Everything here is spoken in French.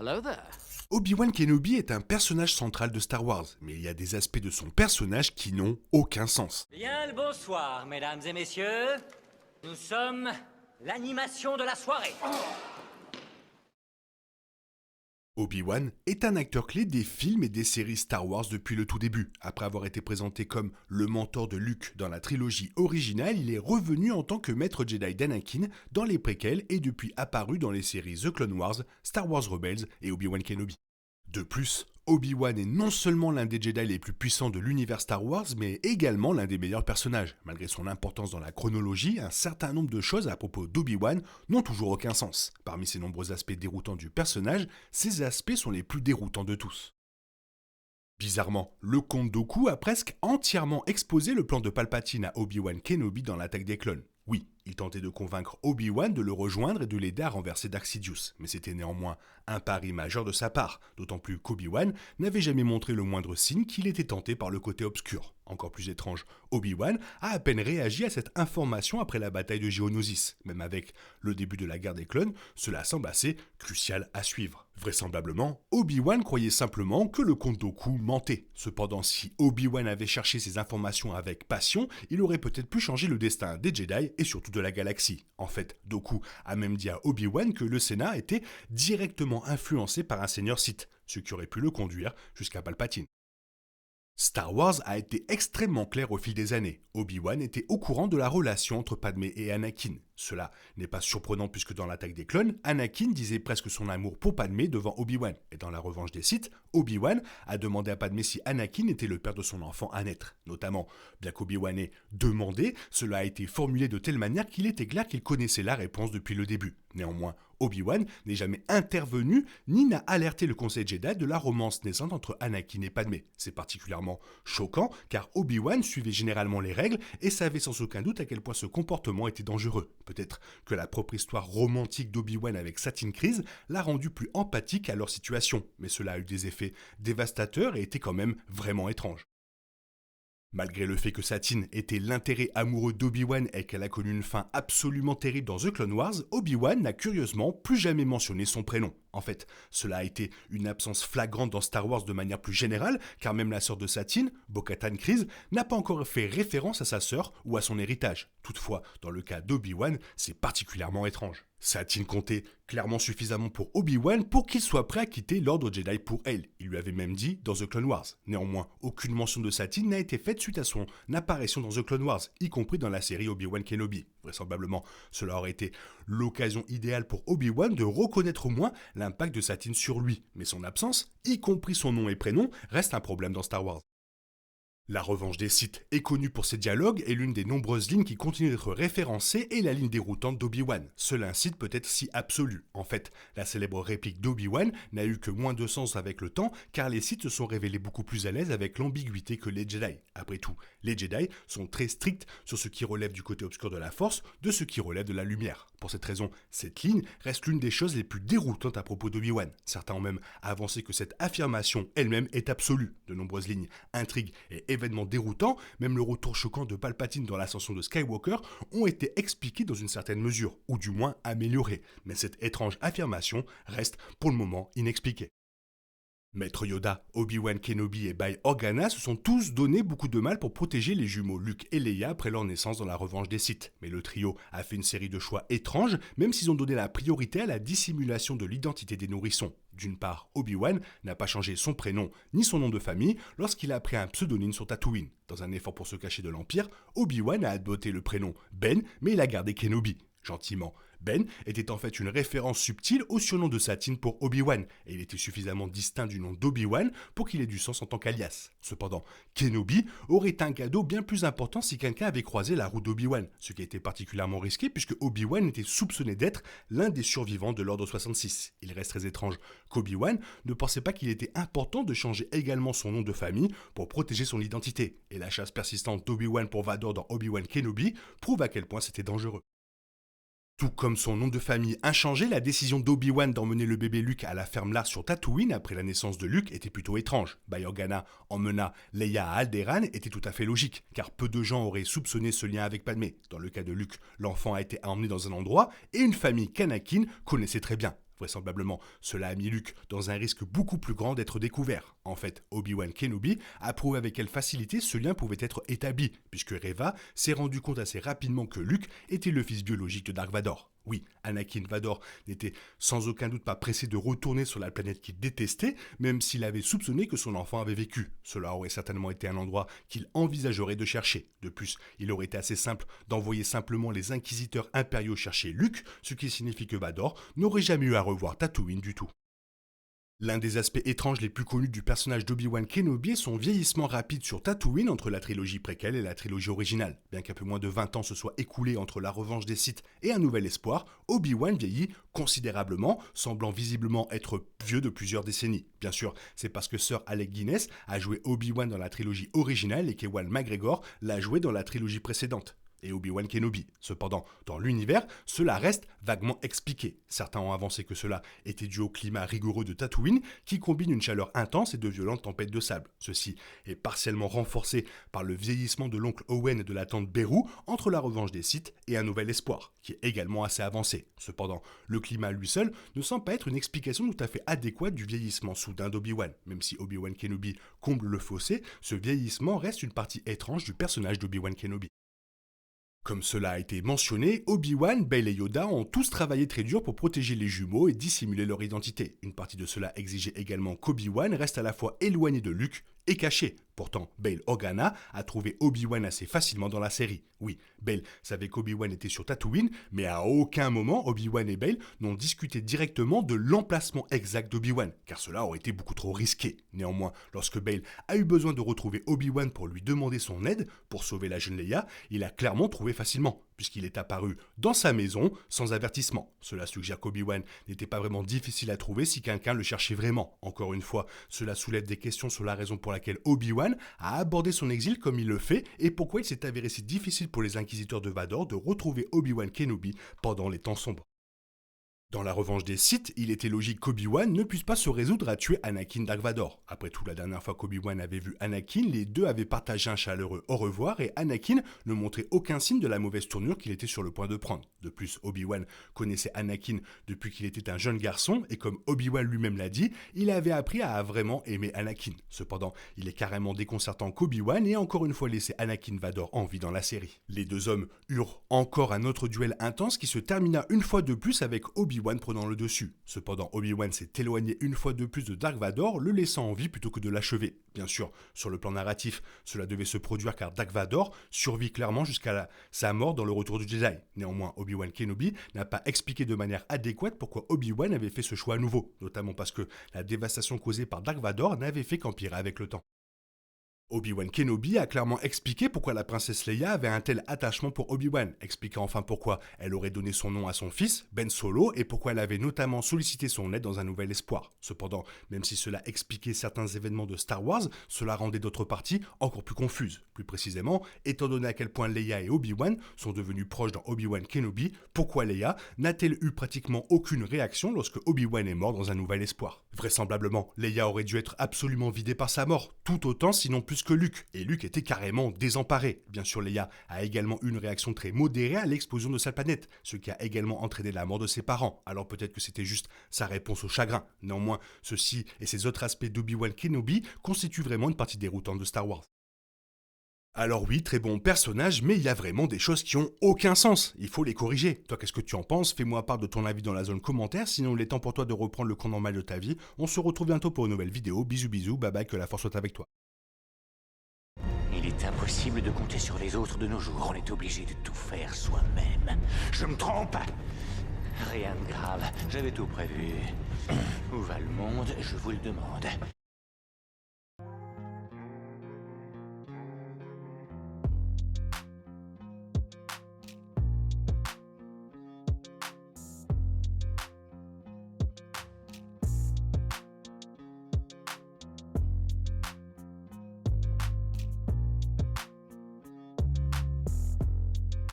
Hello there. Obi-Wan Kenobi est un personnage central de Star Wars, mais il y a des aspects de son personnage qui n'ont aucun sens. Bien le bonsoir, mesdames et messieurs. Nous sommes l'animation de la soirée. Obi-Wan est un acteur clé des films et des séries Star Wars depuis le tout début. Après avoir été présenté comme le mentor de Luke dans la trilogie originale, il est revenu en tant que maître Jedi d'Anakin dans les préquels et depuis apparu dans les séries The Clone Wars, Star Wars Rebels et Obi-Wan Kenobi. De plus, Obi-Wan est non seulement l'un des Jedi les plus puissants de l'univers Star Wars, mais également l'un des meilleurs personnages. Malgré son importance dans la chronologie, un certain nombre de choses à propos d'Obi-Wan n'ont toujours aucun sens. Parmi ces nombreux aspects déroutants du personnage, ces aspects sont les plus déroutants de tous. Bizarrement, le comte Dooku a presque entièrement exposé le plan de Palpatine à Obi-Wan Kenobi dans l'attaque des clones. Oui, il tentait de convaincre Obi-Wan de le rejoindre et de l'aider à renverser Darth Sidious, mais c'était néanmoins un pari majeur de sa part, d'autant plus qu'Obi-Wan n'avait jamais montré le moindre signe qu'il était tenté par le côté obscur. Encore plus étrange, Obi-Wan a à peine réagi à cette information après la bataille de Geonosis. Même avec le début de la guerre des clones, cela semble assez crucial à suivre. Vraisemblablement, Obi-Wan croyait simplement que le comte Dooku mentait. Cependant, si Obi-Wan avait cherché ces informations avec passion, il aurait peut-être pu changer le destin des Jedi et surtout de la galaxie. En fait, Dooku a même dit à Obi-Wan que le Sénat était directement influencé par un seigneur Sith, ce qui aurait pu le conduire jusqu'à Palpatine. Star Wars a été extrêmement clair au fil des années. Obi-Wan était au courant de la relation entre Padmé et Anakin. Cela n'est pas surprenant puisque dans l'attaque des clones, Anakin disait presque son amour pour Padmé devant Obi-Wan. Et dans la revanche des Sith, Obi-Wan a demandé à Padmé si Anakin était le père de son enfant à naître. Notamment, bien qu'Obi-Wan ait demandé, cela a été formulé de telle manière qu'il était clair qu'il connaissait la réponse depuis le début. Néanmoins, Obi-Wan n'est jamais intervenu ni n'a alerté le Conseil Jedi de la romance naissante entre Anakin et Padmé. C'est particulièrement choquant car Obi-Wan suivait généralement les règles et savait sans aucun doute à quel point ce comportement était dangereux. Peut-être que la propre histoire romantique d'Obi-Wan avec Satine Kryze l'a rendu plus empathique à leur situation, mais cela a eu des effets dévastateurs et était quand même vraiment étrange. Malgré le fait que Satine était l'intérêt amoureux d'Obi-Wan et qu'elle a connu une fin absolument terrible dans The Clone Wars, Obi-Wan n'a curieusement plus jamais mentionné son prénom. En fait, cela a été une absence flagrante dans Star Wars de manière plus générale, car même la sœur de Satine, Bo-Katan Kryze, n'a pas encore fait référence à sa sœur ou à son héritage. Toutefois, dans le cas d'Obi-Wan, c'est particulièrement étrange. Satine comptait clairement suffisamment pour Obi-Wan pour qu'il soit prêt à quitter l'ordre Jedi pour elle. Il lui avait même dit dans The Clone Wars. Néanmoins, aucune mention de Satine n'a été faite suite à son apparition dans The Clone Wars, y compris dans la série Obi-Wan Kenobi. Vraisemblablement, cela aurait été l'occasion idéale pour Obi-Wan de reconnaître au moins l'impact de Satine sur lui. Mais son absence, y compris son nom et prénom, reste un problème dans Star Wars. La revanche des Sith est connue pour ses dialogues et l'une des nombreuses lignes qui continuent d'être référencées est la ligne déroutante d'Obi-Wan. Seul un Sith peut être si absolu. En fait, la célèbre réplique d'Obi-Wan n'a eu que moins de sens avec le temps car les Sith se sont révélés beaucoup plus à l'aise avec l'ambiguïté que les Jedi. Après tout, les Jedi sont très stricts sur ce qui relève du côté obscur de la Force, de ce qui relève de la lumière. Pour cette raison, cette ligne reste l'une des choses les plus déroutantes à propos d'Obi-Wan. Certains ont même avancé que cette affirmation elle-même est absolue. De nombreuses lignes intriguent et événements déroutants, même le retour choquant de Palpatine dans l'ascension de Skywalker, ont été expliqués dans une certaine mesure, ou du moins améliorés. Mais cette étrange affirmation reste pour le moment inexpliquée. Maître Yoda, Obi-Wan Kenobi et Bail Organa se sont tous donné beaucoup de mal pour protéger les jumeaux Luke et Leia après leur naissance dans la revanche des Sith. Mais le trio a fait une série de choix étranges, même s'ils ont donné la priorité à la dissimulation de l'identité des nourrissons. D'une part, Obi-Wan n'a pas changé son prénom ni son nom de famille lorsqu'il a pris un pseudonyme sur Tatooine. Dans un effort pour se cacher de l'Empire, Obi-Wan a adopté le prénom Ben, mais il a gardé Kenobi. Gentiment. Ben était en fait une référence subtile au surnom de Satine pour Obi-Wan, et il était suffisamment distinct du nom d'Obi-Wan pour qu'il ait du sens en tant qu'alias. Cependant, Kenobi aurait été un cadeau bien plus important si quelqu'un avait croisé la route d'Obi-Wan, ce qui a été particulièrement risqué puisque Obi-Wan était soupçonné d'être l'un des survivants de l'Ordre 66. Il reste très étrange qu'Obi-Wan ne pensait pas qu'il était important de changer également son nom de famille pour protéger son identité, et la chasse persistante d'Obi-Wan pour Vador dans Obi-Wan Kenobi prouve à quel point c'était dangereux. Tout comme son nom de famille inchangé, la décision d'Obi-Wan d'emmener le bébé Luke à la ferme Lars sur Tatooine après la naissance de Luke était plutôt étrange. Bail Organa emmena Leia à Alderaan était tout à fait logique, car peu de gens auraient soupçonné ce lien avec Padmé. Dans le cas de Luke, l'enfant a été emmené dans un endroit et une famille qu'Anakin connaissait très bien. Vraisemblablement, cela a mis Luke dans un risque beaucoup plus grand d'être découvert. En fait, Obi-Wan Kenobi a prouvé avec quelle facilité ce lien pouvait être établi, puisque Reva s'est rendu compte assez rapidement que Luke était le fils biologique de Dark Vador. Oui, Anakin Vador n'était sans aucun doute pas pressé de retourner sur la planète qu'il détestait, même s'il avait soupçonné que son enfant avait vécu. Cela aurait certainement été un endroit qu'il envisagerait de chercher. De plus, il aurait été assez simple d'envoyer simplement les inquisiteurs impériaux chercher Luke, ce qui signifie que Vador n'aurait jamais eu à revoir Tatooine du tout. L'un des aspects étranges les plus connus du personnage d'Obi-Wan Kenobi est son vieillissement rapide sur Tatooine entre la trilogie préquelle et la trilogie originale. Bien qu'un peu moins de 20 ans se soient écoulés entre la revanche des Sith et un nouvel espoir, Obi-Wan vieillit considérablement, semblant visiblement être vieux de plusieurs décennies. Bien sûr, c'est parce que Sir Alec Guinness a joué Obi-Wan dans la trilogie originale et qu'Ewan McGregor l'a joué dans la trilogie précédente. Et Obi-Wan Kenobi. Cependant, dans l'univers, cela reste vaguement expliqué. Certains ont avancé que cela était dû au climat rigoureux de Tatooine, qui combine une chaleur intense et de violentes tempêtes de sable. Ceci est partiellement renforcé par le vieillissement de l'oncle Owen et de la tante Beru entre la revanche des Sith et un nouvel espoir, qui est également assez avancé. Cependant, le climat lui seul ne semble pas être une explication tout à fait adéquate du vieillissement soudain d'Obi-Wan. Même si Obi-Wan Kenobi comble le fossé, ce vieillissement reste une partie étrange du personnage d'Obi-Wan Kenobi. Comme cela a été mentionné, Obi-Wan, Bail et Yoda ont tous travaillé très dur pour protéger les jumeaux et dissimuler leur identité. Une partie de cela exigeait également qu'Obi-Wan reste à la fois éloigné de Luke et caché. Pourtant, Bail Organa a trouvé Obi-Wan assez facilement dans la série. Oui, Bail savait qu'Obi-Wan était sur Tatooine, mais à aucun moment Obi-Wan et Bail n'ont discuté directement de l'emplacement exact d'Obi-Wan, car cela aurait été beaucoup trop risqué. Néanmoins, lorsque Bail a eu besoin de retrouver Obi-Wan pour lui demander son aide pour sauver la jeune Leia, il a clairement trouvé facilement, puisqu'il est apparu dans sa maison sans avertissement. Cela suggère qu'Obi-Wan n'était pas vraiment difficile à trouver si quelqu'un le cherchait vraiment. Encore une fois, cela soulève des questions sur la raison pour laquelle Obi-Wan a abordé son exil comme il le fait et pourquoi il s'est avéré si difficile pour les inquisiteurs de Vador de retrouver Obi-Wan Kenobi pendant les temps sombres. Dans la revanche des Sith, il était logique qu'Obi-Wan ne puisse pas se résoudre à tuer Anakin Dark Vador. Après tout, la dernière fois qu'Obi-Wan avait vu Anakin, les deux avaient partagé un chaleureux au revoir et Anakin ne montrait aucun signe de la mauvaise tournure qu'il était sur le point de prendre. De plus, Obi-Wan connaissait Anakin depuis qu'il était un jeune garçon et comme Obi-Wan lui-même l'a dit, il avait appris à vraiment aimer Anakin. Cependant, il est carrément déconcertant qu'Obi-Wan ait encore une fois laissé Anakin Vador en vie dans la série. Les deux hommes eurent encore un autre duel intense qui se termina une fois de plus avec Obi-Wan prenant le dessus. Cependant, Obi-Wan s'est éloigné une fois de plus de Dark Vador, le laissant en vie plutôt que de l'achever. Bien sûr, sur le plan narratif, cela devait se produire car Dark Vador survit clairement jusqu'à sa mort dans le Retour du Jedi. Néanmoins, Obi-Wan Kenobi n'a pas expliqué de manière adéquate pourquoi Obi-Wan avait fait ce choix à nouveau, notamment parce que la dévastation causée par Dark Vador n'avait fait qu'empirer avec le temps. Obi-Wan Kenobi a clairement expliqué pourquoi la princesse Leia avait un tel attachement pour Obi-Wan, expliquant enfin pourquoi elle aurait donné son nom à son fils, Ben Solo, et pourquoi elle avait notamment sollicité son aide dans un nouvel espoir. Cependant, même si cela expliquait certains événements de Star Wars, cela rendait d'autres parties encore plus confuses. Plus précisément, étant donné à quel point Leia et Obi-Wan sont devenus proches dans Obi-Wan Kenobi, pourquoi Leia n'a-t-elle eu pratiquement aucune réaction lorsque Obi-Wan est mort dans un nouvel espoir? Vraisemblablement, Leia aurait dû être absolument vidée par sa mort, tout autant sinon plus que Luke, et Luke était carrément désemparé. Bien sûr, Leia a également eu une réaction très modérée à l'explosion de sa planète, ce qui a également entraîné la mort de ses parents, alors peut-être que c'était juste sa réponse au chagrin. Néanmoins, ceci et ces autres aspects d'Obi-Wan Kenobi constituent vraiment une partie déroutante de Star Wars. Alors oui, très bon personnage, mais il y a vraiment des choses qui ont aucun sens. Il faut les corriger. Toi, qu'est-ce que tu en penses? Fais-moi part de ton avis dans la zone commentaire. Sinon, il est temps pour toi de reprendre le cours normal de ta vie. On se retrouve bientôt pour une nouvelle vidéo. Bisous bisous, bye bye, que la force soit avec toi. Il est impossible de compter sur les autres de nos jours. On est obligé de tout faire soi-même. Je me trompe? Rien de grave, j'avais tout prévu. Où va le monde, je vous le demande.